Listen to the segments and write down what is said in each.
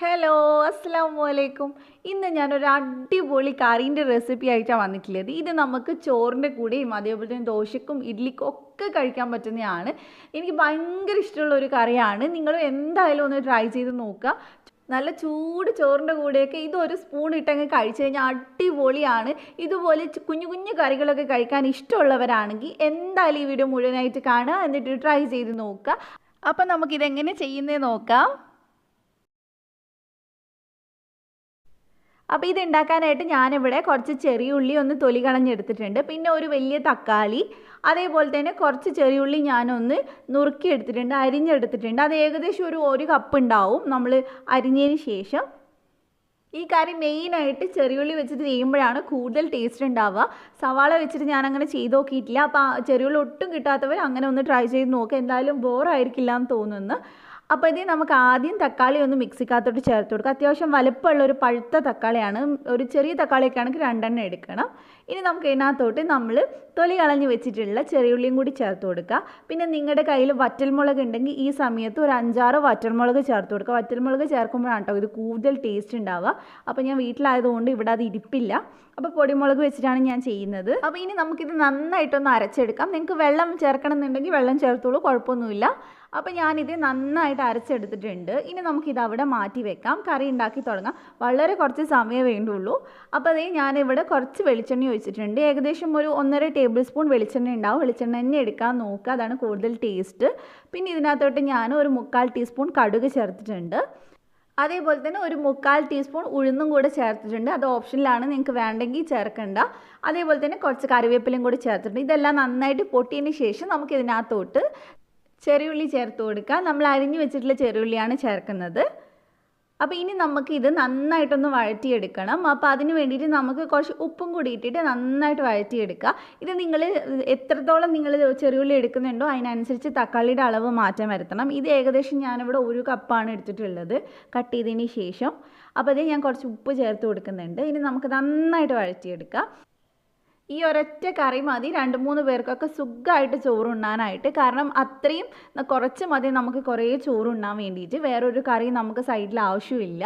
Hello, അസ്സലാമു അലൈക്കും. ഇന്ന് ഞാനൊരു അടിപൊളി കറീൻ്റെ റെസിപ്പി ആയിട്ടാണ് വന്നിട്ടുള്ളത്. ഇത് നമുക്ക് ചോറിൻ്റെ കൂടെയും അതേപോലെ തന്നെ ദോശയ്ക്കും ഇഡ്ഡലിക്കും ഒക്കെ കഴിക്കാൻ പറ്റുന്നതാണ്. എനിക്ക് ഭയങ്കര ഇഷ്ടമുള്ള ഒരു കറിയാണ്. നിങ്ങൾ എന്തായാലും ഒന്ന് ട്രൈ ചെയ്ത് നോക്കുക. നല്ല ചൂട് ചോറിൻ്റെ കൂടെയൊക്കെ ഇതൊരു സ്പൂൺ ഇട്ടങ്ങ് കഴിച്ചു കഴിഞ്ഞാൽ അടിപൊളിയാണ്. ഇതുപോലെ കുഞ്ഞു കുഞ്ഞു കറികളൊക്കെ കഴിക്കാൻ ഇഷ്ടമുള്ളവരാണെങ്കിൽ എന്തായാലും ഈ വീഡിയോ മുഴുവനായിട്ട് കാണുക, എന്നിട്ട് ട്രൈ ചെയ്ത് നോക്കുക. അപ്പം നമുക്കിതെങ്ങനെ ചെയ്യുന്നത് നോക്കാം. അപ്പോൾ ഇത് ഉണ്ടാക്കാനായിട്ട് ഞാനിവിടെ കുറച്ച് ചെറിയ ഉള്ളി ഒന്ന് തൊലി കളഞ്ഞെടുത്തിട്ടുണ്ട്. പിന്നെ ഒരു വലിയ തക്കാളി, അതേപോലെ തന്നെ കുറച്ച് ചെറിയ ഉള്ളി ഞാനൊന്ന് നുറുക്കി എടുത്തിട്ടുണ്ട്, അരിഞ്ഞെടുത്തിട്ടുണ്ട്. അത് ഏകദേശം ഒരു കപ്പ് ഉണ്ടാവും നമ്മൾ അരിഞ്ഞതിന് ശേഷം. ഈ കറി മെയിനായിട്ട് ചെറിയുള്ളി വെച്ചിട്ട് ചെയ്യുമ്പോഴാണ് കൂടുതൽ ടേസ്റ്റ് ഉണ്ടാവുക. സവാള വെച്ചിട്ട് ഞാനങ്ങനെ ചെയ്ത് നോക്കിയിട്ടില്ല. അപ്പോൾ ചെറിയുള്ളി ഒട്ടും കിട്ടാത്തവർ അങ്ങനെ ഒന്ന് ട്രൈ ചെയ്ത് നോക്കുക. എന്തായാലും ബോറായിരിക്കില്ല എന്ന് തോന്നുന്നു. അപ്പോൾ ഇത് നമുക്ക് ആദ്യം തക്കാളി ഒന്ന് മിക്സിക്കകത്തോട്ട് ചേർത്ത് കൊടുക്കുക. അത്യാവശ്യം വലുപ്പമുള്ള ഒരു പഴുത്ത തക്കാളിയാണ്. ഒരു ചെറിയ തക്കാളിയൊക്കെ ആണെങ്കിൽ 2 എടുക്കണം. ഇനി നമുക്ക് ഇതിനകത്തോട്ട് നമ്മൾ തൊലി കളഞ്ഞ് വെച്ചിട്ടുള്ള ചെറിയുള്ളിയും കൂടി ചേർത്ത് കൊടുക്കുക. പിന്നെ നിങ്ങളുടെ കയ്യിൽ വറ്റൽമുളക് ഉണ്ടെങ്കിൽ ഈ സമയത്ത് ഒരു 5-6 വറ്റൽമുളക് ചേർത്ത് കൊടുക്കുക. വറ്റൽമുളക് ചേർക്കുമ്പോഴാണ് കേട്ടോ ഇത് കൂടുതൽ ടേസ്റ്റ് ഉണ്ടാവുക. അപ്പോൾ ഞാൻ വീട്ടിലായതുകൊണ്ട് ഇവിടെ അത് ഇരിപ്പില്ല. അപ്പോൾ പൊടിമുളക് വെച്ചിട്ടാണ് ഞാൻ ചെയ്യുന്നത്. അപ്പോൾ ഇനി നമുക്കിത് നന്നായിട്ടൊന്ന് അരച്ചെടുക്കാം. നിങ്ങൾക്ക് വെള്ളം ചേർക്കണം എന്നുണ്ടെങ്കിൽ വെള്ളം ചേർത്തോളൂ, കുഴപ്പമൊന്നുമില്ല. അപ്പോൾ ഞാനിത് നന്നായിട്ട് അരച്ചെടുത്തിട്ടുണ്ട്. ഇനി നമുക്കിത് അവിടെ മാറ്റി വെക്കാം, കറി ഉണ്ടാക്കി തുടങ്ങാം. വളരെ കുറച്ച് സമയമേ വേണ്ടുള്ളൂ. അപ്പോൾ അതേ ഞാനിവിടെ കുറച്ച് വെളിച്ചെണ്ണ ഒഴിച്ചിട്ടുണ്ട്. ഏകദേശം ഒരു 1.5 ടേബിൾ സ്പൂൺ വെളിച്ചെണ്ണ ഉണ്ടാവും. വെളിച്ചെണ്ണ തന്നെ എടുക്കാൻ നോക്കുക, അതാണ് കൂടുതൽ ടേസ്റ്റ്. പിന്നെ ഇതിനകത്തോട്ട് ഞാൻ ഒരു 1/4 ടീസ്പൂൺ കടുക് ചേർത്തിട്ടുണ്ട്. അതേപോലെ തന്നെ ഒരു 1/4 ടീസ്പൂൺ ഉഴുന്നും കൂടെ ചേർത്തിട്ടുണ്ട്. അത് ഓപ്ഷനിലാണ്, നിങ്ങൾക്ക് വേണ്ടെങ്കിൽ ചേർക്കണ്ട. അതേപോലെ തന്നെ കുറച്ച് കറിവേപ്പിലയും കൂടി ചേർത്തിട്ടുണ്ട്. ഇതെല്ലാം നന്നായിട്ട് പൊട്ടിയതിന് ശേഷം നമുക്ക് ഇതിനകത്തോട്ട് ചെറിയുള്ളി ചേർത്ത് കൊടുക്കുക. നമ്മൾ അരിഞ്ഞു വെച്ചിട്ടുള്ള ചെറിയുള്ളിയാണ് ചേർക്കുന്നത്. അപ്പോൾ ഇനി നമുക്കിത് നന്നായിട്ടൊന്ന് വഴറ്റിയെടുക്കണം. അപ്പോൾ അതിന് വേണ്ടിയിട്ട് നമുക്ക് കുറച്ച് ഉപ്പും കൂടി ഇട്ടിട്ട് നന്നായിട്ട് വഴറ്റിയെടുക്കുക. ഇത് നിങ്ങൾ എത്രത്തോളം നിങ്ങൾ ചെറിയുള്ളി എടുക്കുന്നുണ്ടോ അതിനനുസരിച്ച് തക്കാളിയുടെ അളവ് മാറ്റം വരുത്തണം. ഇത് ഏകദേശം ഞാനിവിടെ 1 കപ്പാണ് എടുത്തിട്ടുള്ളത് കട്ട് ചെയ്തതിന് ശേഷം. അപ്പോൾ അത് ഞാൻ കുറച്ച് ഉപ്പ് ചേർത്ത് കൊടുക്കുന്നുണ്ട്. ഇനി നമുക്ക് നന്നായിട്ട് വഴറ്റിയെടുക്കാം. ഈ ഒരൊറ്റ കറി മതി 2-3 പേർക്കൊക്കെ സുഖമായിട്ട് ചോറുണ്ണാനായിട്ട്. കാരണം അത്രയും കുറച്ച് മതി നമുക്ക് കുറേ ചോറുണ്ണാൻ വേണ്ടിയിട്ട്. വേറൊരു കറി നമുക്ക് സൈഡിൽ ആവശ്യമില്ല.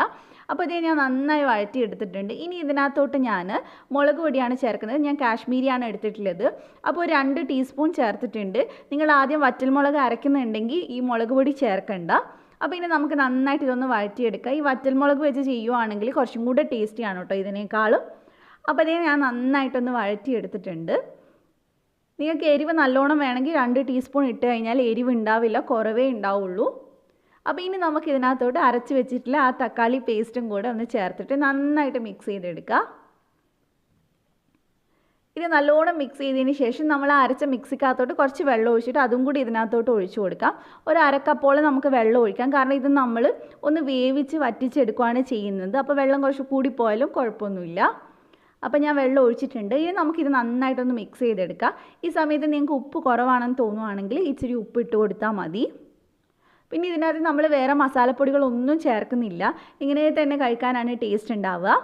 അപ്പോൾ ഇത് ഞാൻ നന്നായി വഴറ്റിയെടുത്തിട്ടുണ്ട്. ഇനി ഇതിനകത്തോട്ട് ഞാൻ മുളക് പൊടിയാണ് ചേർക്കുന്നത്. ഞാൻ കാശ്മീരിയാണ് എടുത്തിട്ടുള്ളത്. അപ്പോൾ 2 ടീസ്പൂൺ ചേർത്തിട്ടുണ്ട്. നിങ്ങൾ ആദ്യം വറ്റൽമുളക് അരയ്ക്കുന്നുണ്ടെങ്കിൽ ഈ മുളക് പൊടി ചേർക്കണ്ട. അപ്പോൾ ഇനി നമുക്ക് നന്നായിട്ട് ഇതൊന്ന് വഴറ്റിയെടുക്കാം. ഈ വറ്റൽമുളക് വെച്ച് ചെയ്യുവാണെങ്കിൽ കുറച്ചും കൂടെ ടേസ്റ്റിയാണ് കേട്ടോ ഇതിനേക്കാളും. അപ്പോൾ അതേ ഞാൻ നന്നായിട്ടൊന്ന് വഴറ്റിയെടുത്തിട്ടുണ്ട്. നിങ്ങൾക്ക് എരിവ് നല്ലോണം വേണമെങ്കിൽ 2 ടീസ്പൂൺ ഇട്ട് കഴിഞ്ഞാൽ എരിവ് ഉണ്ടാവില്ല, കുറവേ ഉണ്ടാവുള്ളൂ. അപ്പോൾ ഇനി നമുക്ക് ഇതിനകത്തോട്ട് അരച്ച് വെച്ചിട്ടുള്ള ആ തക്കാളി പേസ്റ്റും കൂടെ ഒന്ന് ചേർത്തിട്ട് നന്നായിട്ട് മിക്സ് ചെയ്തെടുക്കുക. ഇത് നല്ലോണം മിക്സ് ചെയ്തതിന് ശേഷം നമ്മൾ അരച്ച മിക്സിക്കകത്തോട്ട് കുറച്ച് വെള്ളം ഒഴിച്ചിട്ട് അതും കൂടി ഇതിനകത്തോട്ട് ഒഴിച്ചു കൊടുക്കാം. ഒരു 1/2 കപ്പോളം നമുക്ക് വെള്ളം ഒഴിക്കാം. കാരണം ഇത് നമ്മൾ ഒന്ന് വേവിച്ച് വറ്റിച്ചെടുക്കുകയാണ് ചെയ്യുന്നത്. അപ്പോൾ വെള്ളം കുറച്ച് കൂടിപ്പോയാലും കുഴപ്പമൊന്നുമില്ല. അപ്പോൾ ഞാൻ വെള്ളം ഒഴിച്ചിട്ടുണ്ട്. ഇനി നമുക്കിത് നന്നായിട്ടൊന്ന് മിക്സ് ചെയ്തെടുക്കാം. ഈ സമയത്ത് നിങ്ങൾക്ക് ഉപ്പ് കുറവാണെന്ന് തോന്നുവാണെങ്കിൽ ഇച്ചിരി ഉപ്പ് ഇട്ട് കൊടുത്താൽ മതി. പിന്നെ ഇതിനകത്ത് നമ്മൾ വേറെ മസാലപ്പൊടികളൊന്നും ചേർക്കുന്നില്ല. ഇങ്ങനെ തന്നെ കഴിക്കാനാണ് ടേസ്റ്റ് ഉണ്ടാവുക.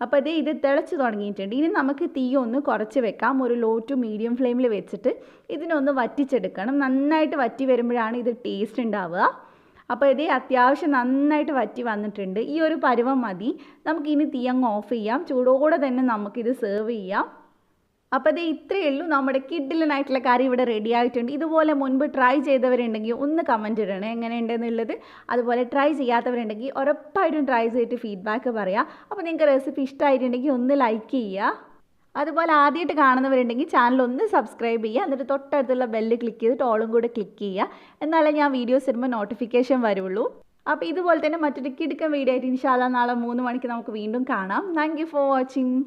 അപ്പോൾ ഇത് തിളച്ച് തുടങ്ങിയിട്ടുണ്ട്. ഇനി നമുക്ക് തീ ഒന്ന് കുറച്ച് വെക്കാം. ഒരു ലോ ടു മീഡിയം ഫ്ലെയിമിൽ വെച്ചിട്ട് ഇതിനൊന്ന് വറ്റിച്ചെടുക്കണം. നന്നായിട്ട് വറ്റി വരുമ്പോഴാണ് ഇത് ടേസ്റ്റ് ഉണ്ടാവുക. അപ്പോൾ ഇത് അത്യാവശ്യം നന്നായിട്ട് വറ്റി വന്നിട്ടുണ്ട്. ഈ ഒരു പരുവം മതി. നമുക്കിനി തീ അങ്ങ് ഓഫ് ചെയ്യാം. ചൂടോടെ തന്നെ നമുക്കിത് സെർവ് ചെയ്യാം. അപ്പോൾ ഇത്രയേ ഉള്ളൂ. നമ്മുടെ കിഡിലനായിട്ടുള്ള കറി ഇവിടെ റെഡി ആയിട്ടുണ്ട്. ഇതുപോലെ മുൻപ് ട്രൈ ചെയ്തവരുണ്ടെങ്കിൽ ഒന്ന് കമൻറ്റ് ഇടണേ എങ്ങനെയുണ്ടെന്നുള്ളത്. അതുപോലെ ട്രൈ ചെയ്യാത്തവരുണ്ടെങ്കിൽ ഉറപ്പായിട്ടും ട്രൈ ചെയ്തിട്ട് ഫീഡ്ബാക്ക് പറയാം. അപ്പോൾ നിങ്ങൾക്ക് റെസിപ്പി ഇഷ്ടമായിട്ടുണ്ടെങ്കിൽ ഒന്ന് ലൈക്ക് ചെയ്യുക. അതുപോലെ ആദ്യമായിട്ട് കാണുന്നവരുണ്ടെങ്കിൽ ചാനൽ ഒന്ന് സബ്സ്ക്രൈബ് ചെയ്യുക. എന്നിട്ട് തൊട്ടടുത്തുള്ള ബെല്ല് ക്ലിക്ക് ചെയ്തിട്ട് ഓളും കൂടെ ക്ലിക്ക് ചെയ്യുക. എന്നാലേ ഞാൻ വീഡിയോസ് ഇടുമ്പോൾ നോട്ടിഫിക്കേഷൻ വരുള്ളൂ. അപ്പോൾ ഇതുപോലെ തന്നെ മറ്റൊരു കിടുക്കൻ വീഡിയോ ആയിട്ട് ഇൻഷാ അല്ലാഹ് നാളെ 3 മണിക്ക് നമുക്ക് വീണ്ടും കാണാം. Thank you for watching.